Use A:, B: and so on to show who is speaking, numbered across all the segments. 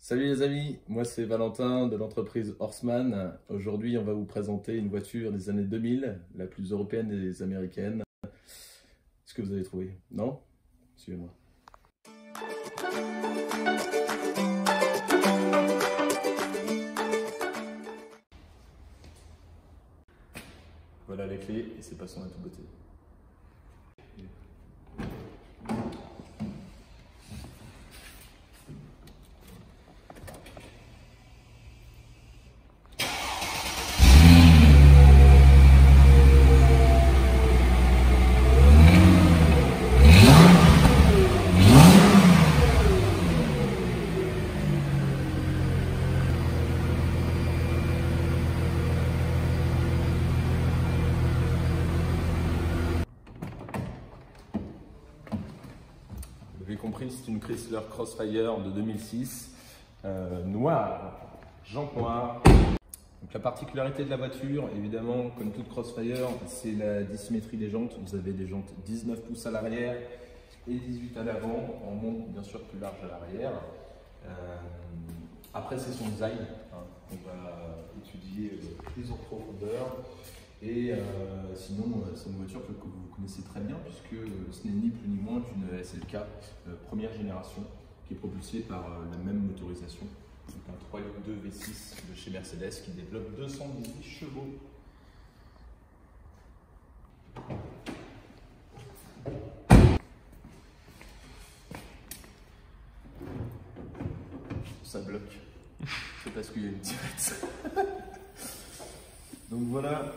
A: Salut les amis, moi c'est Valentin de l'entreprise Horseman. Aujourd'hui on va vous présenter une voiture des années 2000, la plus européenne des américaines. Est-ce que vous avez trouvé? Non? Suivez-moi. Voilà les clés et c'est passant à toute beauté. Vous avez compris, c'est une Chrysler Crossfire de 2006, noire, jante noire. Donc la particularité de la voiture, évidemment, comme toute Crossfire, c'est la dissymétrie des jantes. Vous avez des jantes 19 pouces à l'arrière et 18 à l'avant. On monte bien sûr plus large à l'arrière. Après, c'est son design. On va étudier plus en profondeur. Et sinon, c'est une voiture que vous connaissez très bien puisque ce n'est ni plus ni moins qu'une SLK première génération qui est propulsée par la même motorisation. Donc un 3 litres 2 V6 de chez Mercedes qui développe 218 chevaux. Ça bloque. C'est parce qu'il y a une tirette. Donc voilà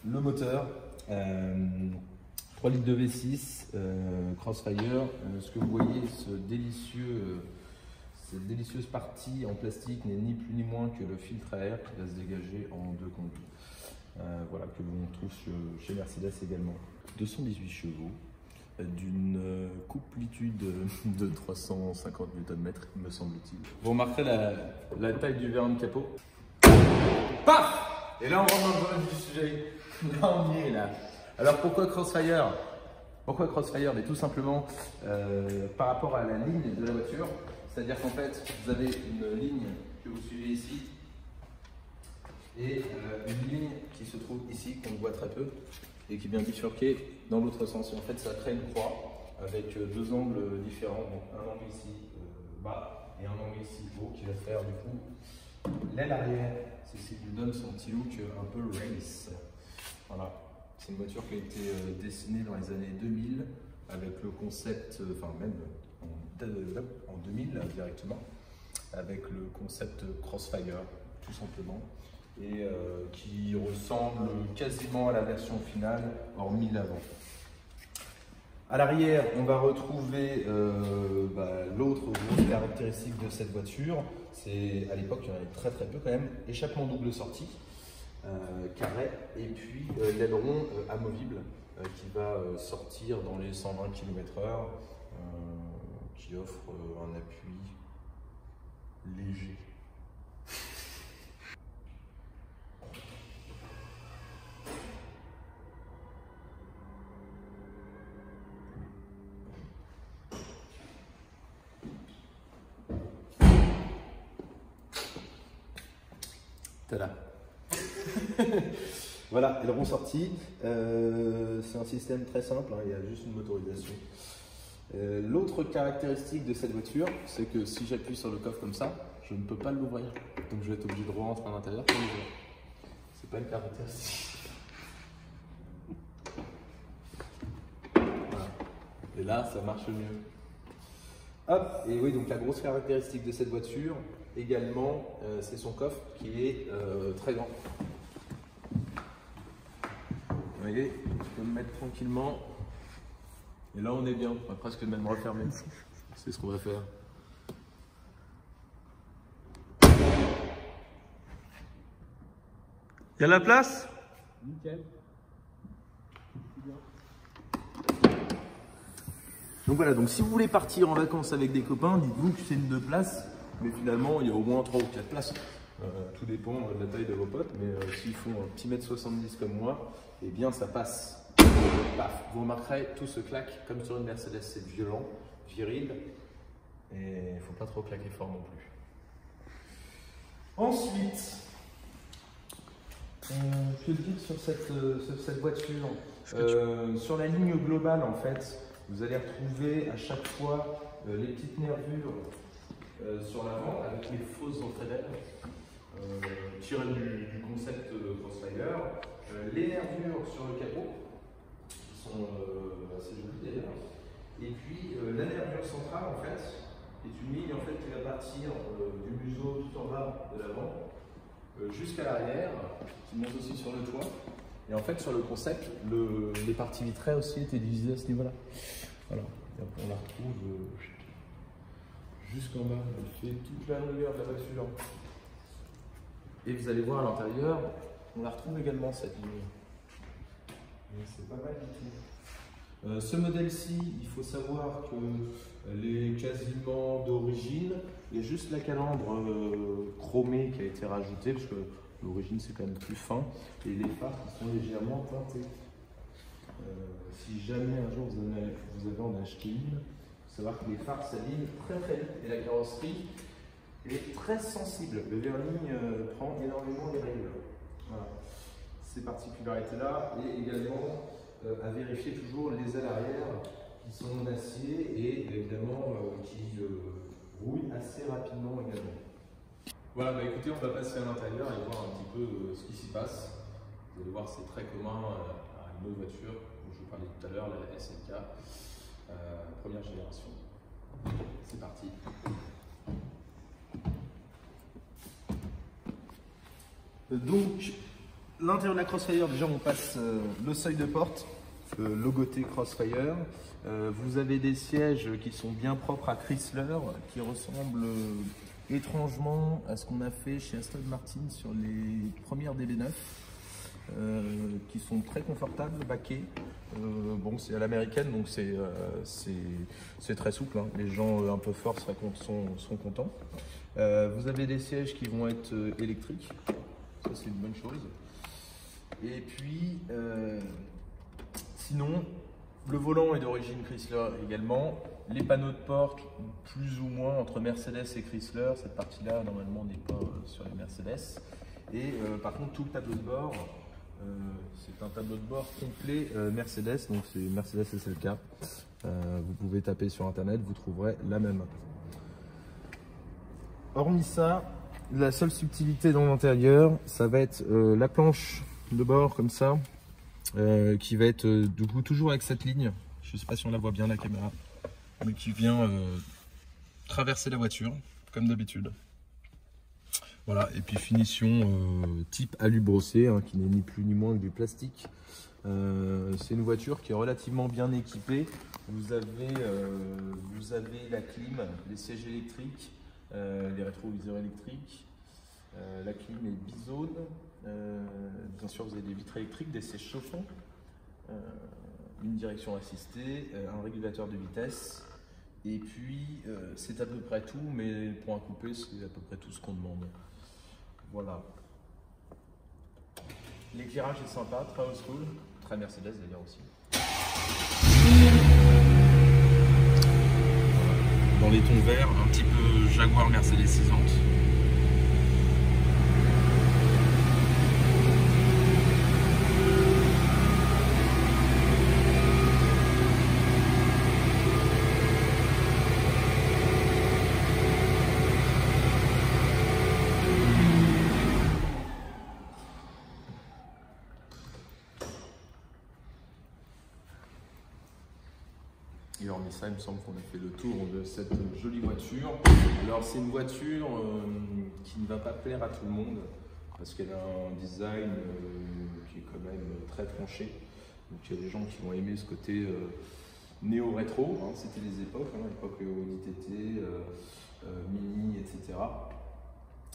A: le moteur. 3 litres de V6 Crossfire. Ce que vous voyez, cette délicieuse partie en plastique n'est ni plus ni moins que le filtre à air qui va se dégager en deux conduits. Voilà, que l'on trouve chez Mercedes également. 218 chevaux, d'une couplitude de 350 Nm, me semble-t-il. Vous remarquerez la taille du verre de capot. Paf! Et là, on rentre dans le vif du sujet. Là, on y est, là. Alors, pourquoi Crossfire? Pourquoi Crossfire? Mais tout simplement par rapport à la ligne de la voiture. C'est-à-dire qu'en fait, vous avez une ligne que vous suivez ici et une ligne qui se trouve ici, qu'on voit très peu, et qui vient bifurquer dans l'autre sens. Et en fait, ça crée une croix avec deux angles différents. Donc, un angle ici bas et un angle ici haut qui va faire du coup l'aile arrière. C'est ce qui lui donne son petit look un peu race. Voilà. C'est une voiture qui a été dessinée dans les années 2000 avec le concept, enfin même en 2000 directement, avec le concept Crossfire tout simplement, et qui ressemble quasiment à la version finale, hormis l'avant. À l'arrière, on va retrouver l'autre grosse caractéristique de cette voiture. C'est à l'époque, il y en avait très peu quand même, échappement double sortie, carré, et puis l'aileron amovible qui va sortir dans les 120 km/h, qui offre un appui léger. Tada. Voilà, aileron sorti. C'est un système très simple, il y a juste une motorisation. L'autre caractéristique de cette voiture, c'est que si j'appuie sur le coffre comme ça, je ne peux pas l'ouvrir. Donc je vais être obligé de rentrer à l'intérieur pour l'ouvrir. C'est pas une caractéristique. Voilà. Et là, ça marche mieux. Hop, et oui, donc la grosse caractéristique de cette voiture, également, c'est son coffre qui est très grand. Vous voyez, je peux me mettre tranquillement. Et là, on est bien. On va presque même refermer. C'est ce qu'on va faire.
B: Il y a la place?
A: Nickel. Donc voilà, donc si vous voulez partir en vacances avec des copains, dites-vous que c'est une 2 places. Mais finalement, il y a au moins 3 ou 4 places. Tout dépend de la taille de vos potes. Mais s'ils font un petit mètre 70 comme moi, eh bien ça passe. Paf. Vous remarquerez, tout se claque comme sur une Mercedes. C'est violent, viril. Et il ne faut pas trop claquer fort non plus. Ensuite, que dire sur cette voiture? Sur la ligne globale, en fait, vous allez retrouver à chaque fois les petites nervures sur l'avant avec les fausses entrées tirées du concept Crossfire. Les nervures sur le capot, qui sont assez jolies d'ailleurs. Et puis la nervure centrale, en fait, est une ligne en fait, qui va partir du museau tout en bas de l'avant jusqu'à l'arrière, qui monte aussi sur le toit. Et en fait, sur le concept, les parties vitrées aussi étaient divisées à ce niveau-là. Voilà. On la retrouve jusqu'en bas. Elle fait toute la longueur de la voiture. Et vous allez voir à l'intérieur, on la retrouve également cette ligne. C'est pas mal du tout. Ce modèle-ci, il faut savoir qu'elle est quasiment d'origine. Il y a juste la calandre chromée qui a été rajoutée, parce que l'origine c'est quand même plus fin, et les phares qui sont légèrement teintés. Si jamais un jour vous avez en acheté une, il faut savoir que les phares s'alignent très très vite et la carrosserie est très sensible. Le vernis prend énormément les rayures. Voilà. Ces particularités-là, et également à vérifier toujours les ailes arrière qui sont en acier et évidemment qui rouillent assez rapidement également. Voilà, bah écoutez, on va passer à l'intérieur et voir un petit peu ce qui s'y passe. Vous allez voir, c'est très commun à une autre voiture, dont je vous parlais tout à l'heure, la SLK, première génération. C'est parti. Donc, l'intérieur de la Crossfire, déjà on passe le seuil de porte, logoté Crossfire. Vous avez des sièges qui sont bien propres à Chrysler, qui ressemblent étrangement à ce qu'on a fait chez Aston Martin sur les premières DB9, qui sont très confortables, baquets. Bon, c'est à l'américaine, donc c'est très souple, hein. Les gens un peu forts sont contents. Vous avez des sièges qui vont être électriques, ça c'est une bonne chose. Et puis, sinon, le volant est d'origine Chrysler également. Les panneaux de porte, plus ou moins entre Mercedes et Chrysler. Cette partie-là, normalement, n'est pas sur les Mercedes. Et par contre, tout le tableau de bord, c'est un tableau de bord complet Mercedes. Donc, c'est Mercedes SLK. Vous pouvez taper sur Internet, vous trouverez la même. Hormis ça, la seule subtilité dans l'intérieur, ça va être la planche de bord comme ça, qui va être du coup toujours avec cette ligne. Je ne sais pas si on la voit bien la caméra, mais qui vient traverser la voiture comme d'habitude. Voilà, et puis finition type alu brossé, hein, qui n'est ni plus ni moins que du plastique. C'est une voiture qui est relativement bien équipée. Vous avez la clim, les sièges électriques, les rétroviseurs électriques. La clim est bizone. Bien sûr, vous avez des vitres électriques, des sièges chauffants, une direction assistée, un régulateur de vitesse. Et puis, c'est à peu près tout, mais pour un coupé, c'est à peu près tout ce qu'on demande. Voilà. L'éclairage est sympa, très old school, très Mercedes d'ailleurs aussi. Dans les tons verts, un petit peu Jaguar Mercedes-isante. Et hormis ça, il me semble qu'on a fait le tour de cette jolie voiture. Alors c'est une voiture qui ne va pas plaire à tout le monde parce qu'elle a un design qui est quand même très tranché. Donc il y a des gens qui vont aimer ce côté néo-rétro, hein. C'était les époques, hein, l'époque ITT, Mini, etc. En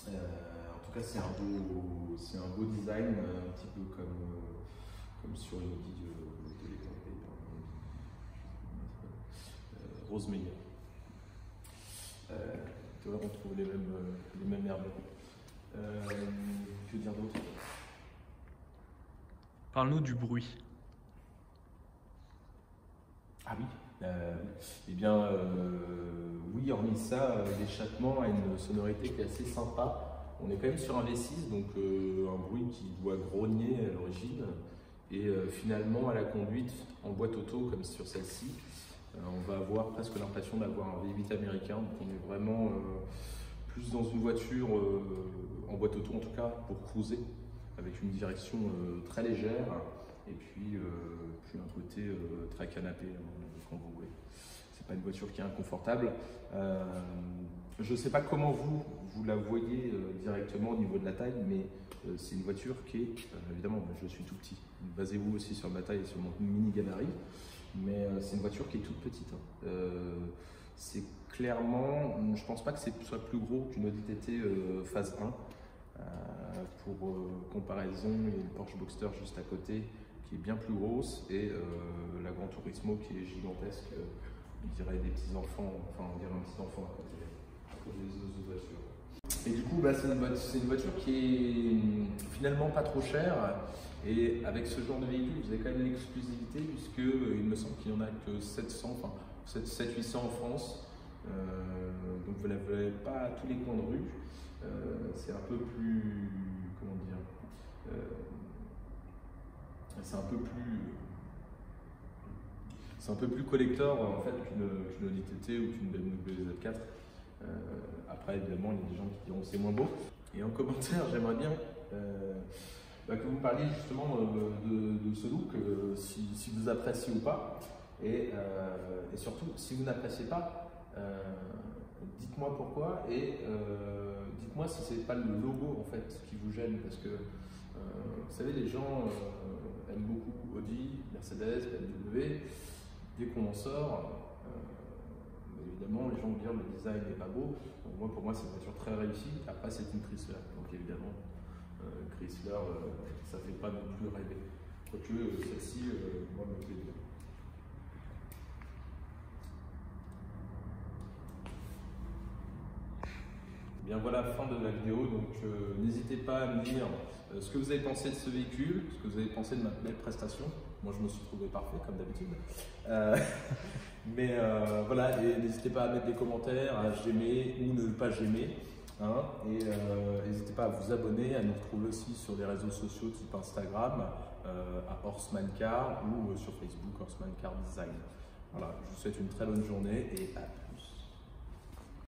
A: tout cas c'est un beau design, un petit peu comme sur une Audi de l'époque. Rose Meyer. Tu vois, on trouve les mêmes herbes. Que dire d'autre?
B: Parle-nous du bruit.
A: Ah oui. Eh bien, oui, hormis ça, l'échappement a une sonorité qui est assez sympa. On est quand même sur un V6, donc un bruit qui doit grogner à l'origine. Et finalement, à la conduite, en boîte auto, comme sur celle-ci, on va avoir presque l'impression d'avoir un V8 américain. Donc on est vraiment plus dans une voiture, en boîte auto en tout cas, pour cruiser, avec une direction très légère, et puis un côté très canapé, quand vous voulez. C'est pas une voiture qui est inconfortable. Je ne sais pas comment vous la voyez directement au niveau de la taille, mais c'est une voiture qui est, évidemment, je suis tout petit, basez-vous aussi sur ma taille et sur mon mini gabarit, mais c'est une voiture qui est toute petite. C'est clairement, je ne pense pas que ce soit plus gros qu'une Audi TT phase 1. Pour comparaison, il y a une Porsche Boxster juste à côté qui est bien plus grosse et la Gran Turismo qui est gigantesque, on dirait des petits enfants, enfin on dirait un petit enfant à côté des autres voitures. Et du coup, c'est une voiture qui est finalement pas trop chère, et avec ce genre de véhicule, vous avez quand même l'exclusivité, puisque il me semble qu'il n'y en a que 700, enfin 700-800 en France, donc vous ne l'avez pas à tous les coins de rue. C'est un peu plus, comment dire, c'est un peu plus collector en fait qu'une Audi TT ou qu'une BMW Z4. Après, évidemment, il y a des gens qui diront c'est moins beau. Et en commentaire, j'aimerais bien que vous me parliez justement de ce look, si vous appréciez ou pas. Et surtout, si vous n'appréciez pas, dites-moi pourquoi, et dites-moi si c'est pas le logo en fait qui vous gêne, parce que vous savez, les gens aiment beaucoup Audi, Mercedes, BMW. Dès qu'on en sort, évidemment, les gens vont dire le design n'est pas beau. Donc pour moi, c'est une voiture très réussie. Après, c'est une Chrysler. Donc évidemment, Chrysler, ça ne fait pas non plus rêver. Quoique celle-ci, moi, me plaît bien. Bien voilà, fin de la vidéo. Donc n'hésitez pas à me dire ce que vous avez pensé de ce véhicule, ce que vous avez pensé de ma belle prestation. Moi, je me suis trouvé parfait, comme d'habitude. Mais voilà, et n'hésitez pas à mettre des commentaires, à j'aimer ou ne pas j'aimer. Hein, et n'hésitez pas à vous abonner, à nous retrouver aussi sur les réseaux sociaux type Instagram, à Horseman Car, ou sur Facebook, Horseman Car Design. Voilà, je vous souhaite une très bonne journée et à